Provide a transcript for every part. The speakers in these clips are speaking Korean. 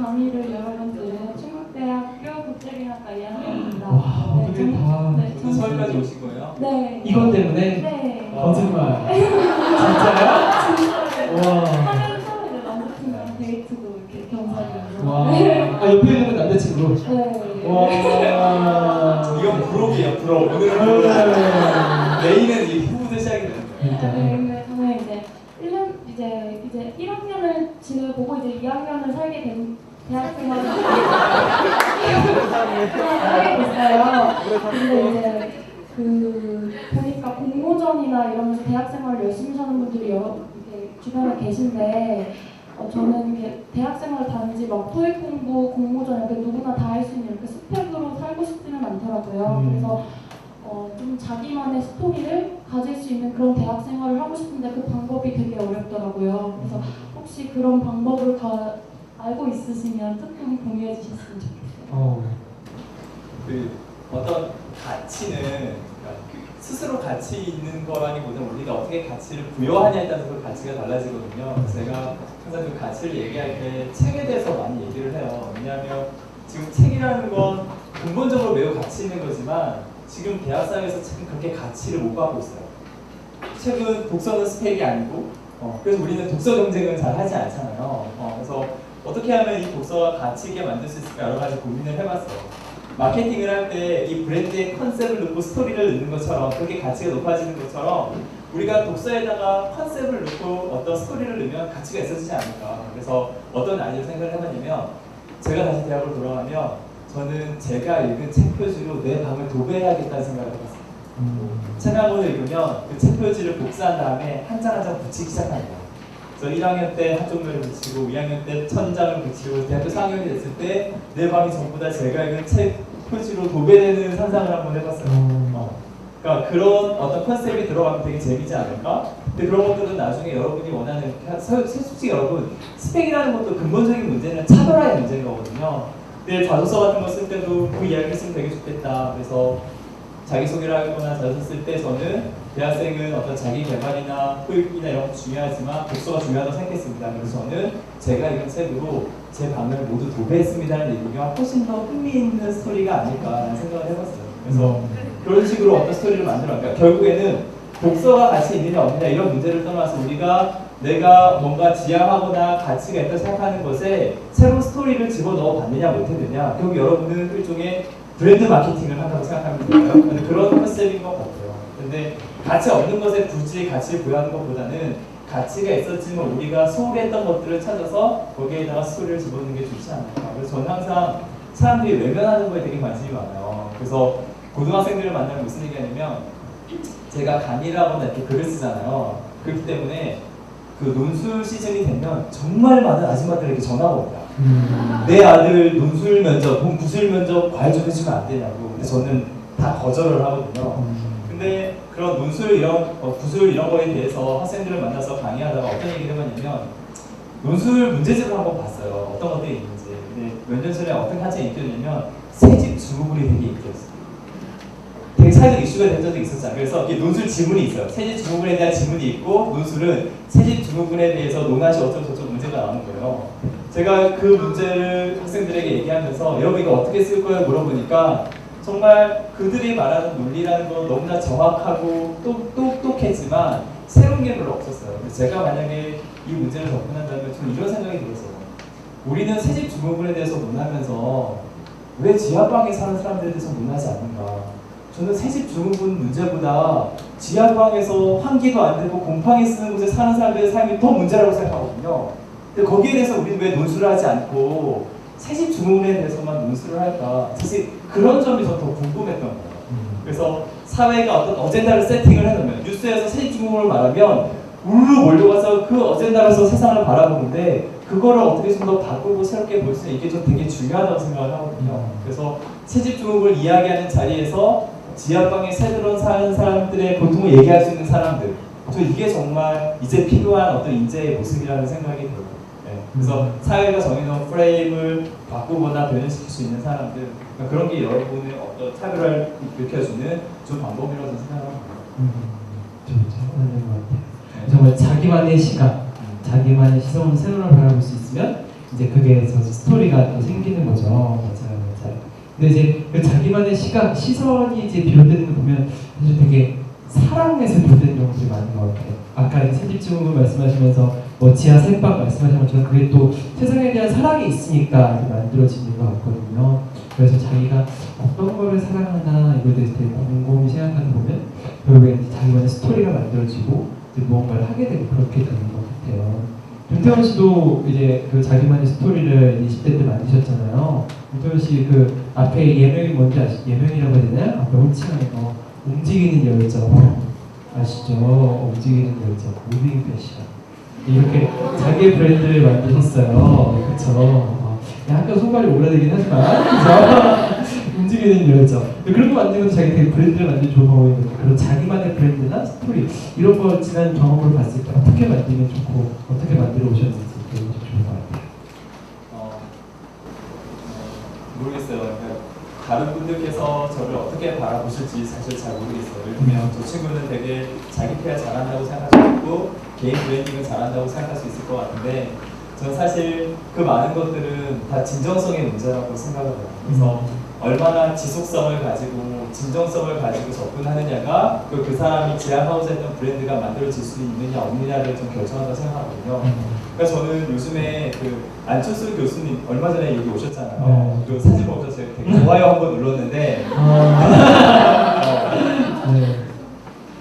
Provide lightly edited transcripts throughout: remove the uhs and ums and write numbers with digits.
강의를 여러 번 들은 충북대학교 국제비학과 2학년입니다. 와, 어떻게 다 저는 서울까지 오신 거예요? 네. 이것 때문에? 네. 거짓말. 진짜요? 진짜요? 와. 하면서 이제 남자친구랑 데이트도 이렇게 겸사겸사. 와. 네. 아, 옆에 있는 건 남자친구. 네. 와. 이건 부록이에요, 부록. 오늘은 부록. 내일은 이 후부터 시작이 되는 거예요. 네, 저는 이제 1년 이제 1학년을 지내보고 이제 2학년을 살게 된 대학생활을 살게 됐어요. 근데 이제 그 보니까 공모전이나 이러면서 대학생활을 열심히 사는 분들이 여러 이렇게 주변에 계신데 저는 이렇게 대학생활 단지 막 토익 공부, 공모전 이렇게 누구나 다 할 수 있는 이렇게 스펙으로 살고 싶지는 않더라고요. 그래서 좀 자기만의 스토리를 가질 수 있는 그런 대학 생활을 하고 싶은데 그 방법이 되게 어렵더라고요. 그래서 혹시 그런 방법을 알고 있으시면 조금 공유해 주셨으면 좋겠어요. 그 어떤 가치는 그러니까 스스로 가치 있는 거라기보다는 우리가 어떻게 가치를 부여하냐에 따라서 그 가치가 달라지거든요. 그래서 제가 항상 그 가치를 얘기할 때 책에 대해서 많이 얘기를 해요. 왜냐하면 지금 책이라는 건 근본적으로 매우 가치 있는 거지만 지금 대학사회에서 책은 그렇게 가치를 못 받고 있어요. 책은 독서는 스펙이 아니고 그래서 우리는 독서 경쟁을 잘 하지 않잖아요. 그래서 어떻게 하면 이 독서가 가치 있게 만들 수 있을까 여러 가지 고민을 해봤어요. 마케팅을 할 때 이 브랜드의 컨셉을 넣고 스토리를 넣는 것처럼 그렇게 가치가 높아지는 것처럼 우리가 독서에다가 컨셉을 넣고 어떤 스토리를 넣으면 가치가 있어지지 않을까. 그래서 어떤 아이디어 생각을 해봤냐면 제가 다시 대학으로 돌아가면 저는 제가 읽은 책 표지로 내 방을 도배해야겠다는 생각을 해봤어요. 책 한 권을 읽으면 그 책 표지를 복사한 다음에 한 장 한 장 붙이기 시작하는 거예요. 그래서 1학년 때 한쪽 면을 붙이고 2학년 때 천장을 붙이고 대학교 4학년이 됐을 때 내 방이 전부 다 제가 읽은 책 표지로 도배되는 상상을 한번 해봤어요. 그러니까 그런 어떤 컨셉이 들어가면 되게 재미지 않을까? 근데 그런 것들은 나중에 여러분이 원하는 솔직히 여러분 스펙이라는 것도 근본적인 문제는 차별화의 문제인 거거든요. 근데 자소서 같은 거 쓸 때도 그 이야기를 쓰면 되게 좋겠다. 그래서 자기소개를 하거나 자소서 쓸 때 저는 대학생은 어떤 자기 개발이나 토익이나 이런 것도 중요하지만 독서가 중요하다고 생각했습니다. 그래서 저는 제가 읽은 책으로 제 방을 모두 도배했습니다는 얘기가 훨씬 더 흥미있는 스토리가 아닐까라는 생각을 해봤어요. 그래서 그런 식으로 어떤 스토리를 만들어갈까? 결국에는 독서가 가치 있느냐 없느냐 이런 문제를 떠나서 우리가 내가 뭔가 지향하거나 가치가 있다고 생각하는 것에 새로운 스토리를 집어넣어 봤느냐 못했느냐 결국 여러분은 일종의 브랜드 마케팅을 한다고 생각하면 돼요. 근데 그런 컨셉인 것 같아요. 근데 가치 없는 것에 굳이 가치를 부여하는 것보다는 가치가 있었지만 우리가 소홀했던 것들을 찾아서 거기에다가 스토리를 집어넣는 게 좋지 않을까. 그래서 저는 항상 사람들이 외면하는 거에 되게 관심이 많아요. 그래서 고등학생들을 만나면 무슨 얘기하냐면 제가 강의를 하거나 이렇게 글을 쓰잖아요. 그렇기 때문에 그 논술 시즌이 되면 정말 많은 아줌마들에게 전화가 옵니다. 내 아들 논술 면접, 부술 면접 과외 좀 해주면 안 되냐고. 근데 저는 다 거절을 하거든요. 근데 그런 논술 이런 부술 이런 거에 대해서 학생들을 만나서 강의하다가 어떤 얘기를 해봤냐면 논술 문제집을 한번 봤어요. 어떤 것들이 있는지. 근데 몇 년 전에 어떤 한창 인기였냐면 새집 증후군이 되게 인기였어요. 되게 사회적 이슈가 된 적이 있었잖아요. 그래서 이렇게 논술 지문이 있어요. 새집 증후군에 대한 지문이 있고 논술은 새집 증후군에 대해서 논하시 어쩌고 저쩌고 문제가 나오는 거예요. 제가 그 문제를 학생들에게 얘기하면서 여러분 이거 어떻게 쓸 거예요? 물어보니까 정말 그들이 말하는 논리라는 건 너무나 정확하고 똑똑했지만 새로운 게 별로 없었어요. 그래서 제가 만약에 이 문제를 접근한다면 저는 이런 생각이 들었어요. 우리는 새집 증후군에 대해서 논하면서 왜 지하방에 사는 사람들에 대해서 논하지 않는가? 저는 새집 증후군 문제보다 지하방에서 환기도 안 되고 곰팡이 쓰는 곳에 사는 사람들의 삶이 더 문제라고 생각하거든요. 근데 거기에 대해서 우리는 왜 논술을 하지 않고 새집 증후군에 대해서만 논술을 할까? 사실 그런 점이 더 궁금했던 거예요. 그래서 사회가 어떤 어젠다를 세팅을 해놓으면 뉴스에서 새집 증후군을 말하면 울루 몰려가서 그 어젠다로서 세상을 바라보는데 그거를 어떻게 좀 더 바꾸고 새롭게 볼 수 있는 이게 좀 되게 중요하다고 생각을 하거든요. 그래서 새집 증후군을 이야기하는 자리에서 지하방에 새들어 사는 사람들의 고통을 얘기할 수 있는 사람들, 저 이게 정말 이제 필요한 어떤 인재의 모습이라는 생각이 들어요. 네. 그래서 사회가 정해놓은 프레임을 바꾸거나 변형시킬 수 있는 사람들, 그러니까 그런 게 여러분의 어떤 차별을 일으켜주는 좋은 방법이라고 생각합니다. 잘 맞는 것 같아요. 정말 자기만의 시각, 자기만의 시선으로 세상을 바라볼 수 있으면 이제 그게 스토리가 또 생기는 거죠. 맞아요. 근데 이제 그 자기만의 시선이 이제 비롯되는 거 보면 사실 되게 사랑에서 비롯되는 경우들이 많은 것 같아요. 아까 새집중을 말씀하시면서 뭐 지하 셀방 말씀하신 것처럼 그게 또 세상에 대한 사랑이 있으니까 이렇게 만들어지는 것 같거든요. 그래서 자기가 어떤 거를 사랑하나 이거에 대해서 되게 곰곰이 생각하다 보면 결국에 자기만의 스토리가 만들어지고 이제 무언가를 하게 되고 그렇게 되는 것 같아요. 김태원 씨도 이제 그 자기만의 스토리를 20대 때 만드셨잖아요. 김태원 씨 그 앞에 예명이 뭔지 예명이라고 해야 되나요? 앞에 홀칭하는 거 움직이는 열정 아시죠? 움직이는 열정, 무빙 패션 이렇게 자기의 브랜드를 만드셨어요. 그렇죠? 약간 손발이 오래되긴 하지만 그렇죠? 움직이는 열정 그런 거 만드는 것도 자기 되게 브랜드를 만드는 좋은 방법인 것 같아요. 그런 자기만의 브랜드나 스토리 이런 걸 지난 경험으로 봤을 때 어떻게 만들면 좋고 어떻게 만들어 오셨는지 되게 좋은 것 같아요. 모르겠어요. 그러니까 다른 분들께서 저를 어떻게 바라보실지 사실 잘 모르겠어요. 예를 들면 저 친구는 되게 자기 PR 잘한다고 생각할 수 있고 개인 브랜딩을 잘한다고 생각할 수 있을 것 같은데 저는 사실 그 많은 것들은 다 진정성의 문제라고 생각을 해요. 그래서 얼마나 지속성을 가지고 진정성을 가지고 접근하느냐가 그 사람이 지향하고자 했던 브랜드가 만들어질 수 있느냐 없느냐를 좀 결정한다고 생각하거든요. 그러니까 저는 요즘에 그 안철수 교수님 얼마 전에 여기 오셨잖아요. 그 사진 보면서 제가 되게 좋아요 한번 눌렀는데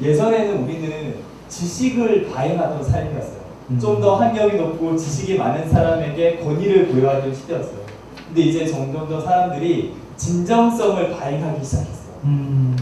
예전에는 우리는 지식을 바행하던 삶이었어요. 좀 더 학력이 높고 지식이 많은 사람에게 권위를 부여하던 시대였어요. 근데 이제 점점 더 사람들이 진정성을 바행하기 시작했어요.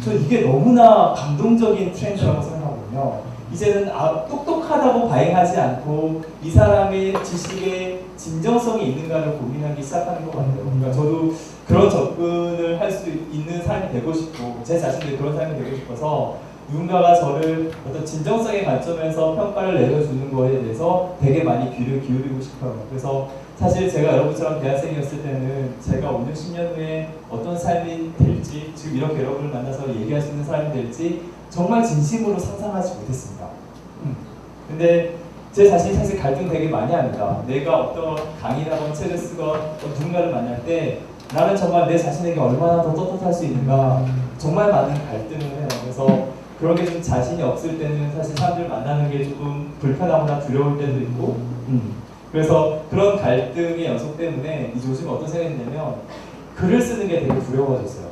전 이게 너무나 감동적인 트렌드라고 생각하거든요. 이제는 똑똑하다고 바행하지 않고 이 사람의 지식에 진정성이 있는가를 고민하기 시작하는 것 같아요. 그러니까 저도 그런 접근을 할 수 있는 사람이 되고 싶고 제 자신도 그런 사람이 되고 싶어서 누군가가 저를 어떤 진정성의 관점에서 평가를 내려주는 거에 대해서 되게 많이 귀를 기울이고 싶어요. 그래서 사실 제가 여러분처럼 대학생이었을 때는 제가 5년, 10년 후에 어떤 삶이 될지 지금 이렇게 여러분을 만나서 얘기할 수 있는 사람이 될지 정말 진심으로 상상하지 못했습니다. 근데 제 자신이 사실 갈등 되게 많이 합니다. 내가 어떤 강의나 책을 쓰건 누군가를 만날 때 나는 정말 내 자신에게 얼마나 더 떳떳할 수 있는가 정말 많은 갈등을 해요. 그래서 그런 게 좀 자신이 없을 때는 사실 사람들 만나는 게 조금 불편하거나 두려울 때도 있고 그래서 그런 갈등의 연속 때문에 이제 요즘에 어떤 생각이 드냐면 글을 쓰는 게 되게 두려워졌어요.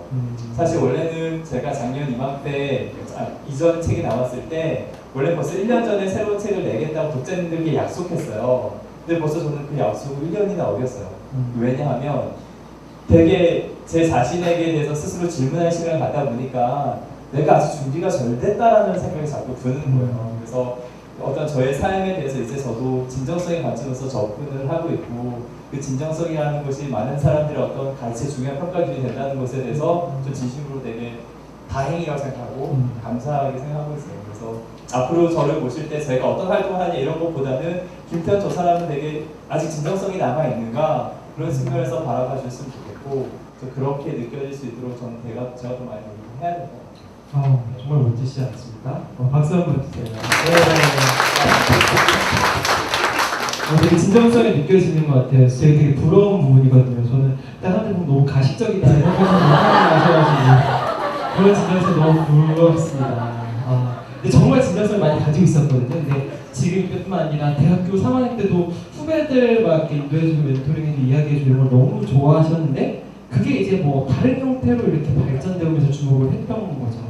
사실 원래는 제가 작년 이맘때 이전 책이 나왔을 때 원래 벌써 1년 전에 새로운 책을 내겠다고 독자님들께 약속했어요. 근데 벌써 저는 그 약속을 1년이나 어겼어요. 왜냐하면 되게 제 자신에게 대해서 스스로 질문할 시간을 갖다 보니까 내가 아직 준비가 덜 됐다라는 생각이 자꾸 드는 거예요. 그래서 어떤 저의 삶에 대해서 이제 저도 진정성의 관점에서 접근을 하고 있고 그 진정성이라는 것이 많은 사람들의 어떤 가치의 중요한 평가 기준이 된다는 것에 대해서 좀 진심으로 되게 다행이라고 생각하고 감사하게 생각하고 있어요. 그래서 앞으로 저를 보실 때 제가 어떤 활동을 하냐 이런 것보다는 김태현 저 사람은 되게 아직 진정성이 남아있는가 그런 측면에서 바라봐 주셨으면 좋겠고 그렇게 느껴질 수 있도록 저는 제가 더 많이 해야 될 것 같아요. 정말 멋지시지 않습니까? 박수 한번 주세요. 되게 진정성이 느껴지는 것 같아요. 되게 부러운 부분이거든요. 저는 사람들 보면 너무 가식적이다 이런 생각하셔가지고 그런 진정성 너무 부럽습니다. 근데 정말 진정성을 많이 가지고 있었거든요. 근데 지금뿐만 아니라 대학교 3학년 때도 후배들 막 이렇게 인도해주고 멘토링해주고 이야기해주고 이런 걸 너무 좋아하셨는데 그게 이제 뭐 다른 형태로 이렇게 발전되면서 주목을 했던 거죠.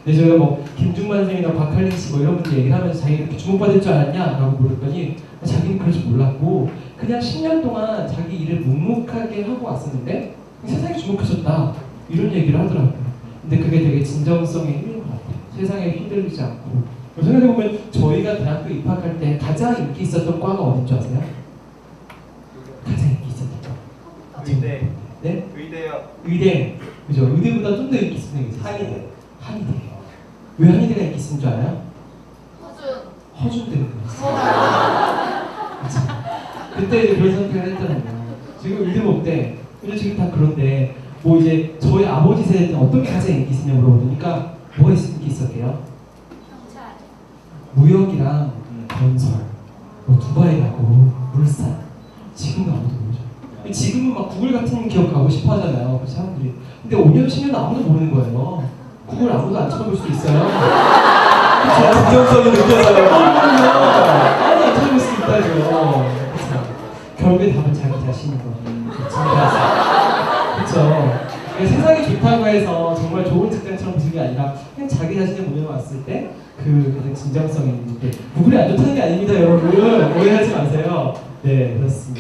근데 저희가 뭐 김중만 선생이나 박할린 씨 뭐 이런 분들 얘기를 하면서 자기가 이렇게 주목받을 줄 알았냐? 라고 물었더니 자기는 그럴 줄 몰랐고 그냥 10년 동안 자기 일을 묵묵하게 하고 왔었는데 세상에 주목해줬다 이런 얘기를 하더라고요. 근데 그게 되게 진정성의 힘인 것 같아요. 세상에 휘둘리지 않고 생각해보면 저희가 대학교 입학할 때 가장 인기 있었던 과가 어딘 줄 아세요? 가장 인기 있었던 과 의대. 네? 의대요. 의대. 그죠? 의대보다 좀 더 인기 있는 게 있어요. 한의대. 한의대. 왜 한의대가 인기 있는 줄 알아요? 허준 때문에. 그때 이제 그런 선택을 했잖아요. 지금 의대 못 돼. 근데 지금 다 그런데 뭐 이제 저희 아버지 세대 때는 어떤 게 가장 인기 있었냐 물어보니까 뭐가 인기 있었게요? 무역이랑 건설, 뭐 두바이 가고 물산. 지금은 아무도 모르죠. 지금은 막 구글 같은 기업 가고 싶어 하잖아요. 그 사람들이. 근데 5년, 10년 아무도 모르는 거예요. 구글 아무도 안 쳐볼 수도 있어요. 그렇죠? 진정성이 느껴져요. 아니, 안 쳐볼 수 있다고요. 그렇죠. 결국에 답은 자기 자신인 거. 그렇죠. 세상이 좋다고 해서 정말 좋은 직장처럼 보는 게 아니라 그냥 자기 자신의 모델을 왔을 때 그 가장 진정성이 있는데 구글이 안 좋다는 게 아닙니다, 여러분. 오해하지 마세요. 네, 그렇습니다.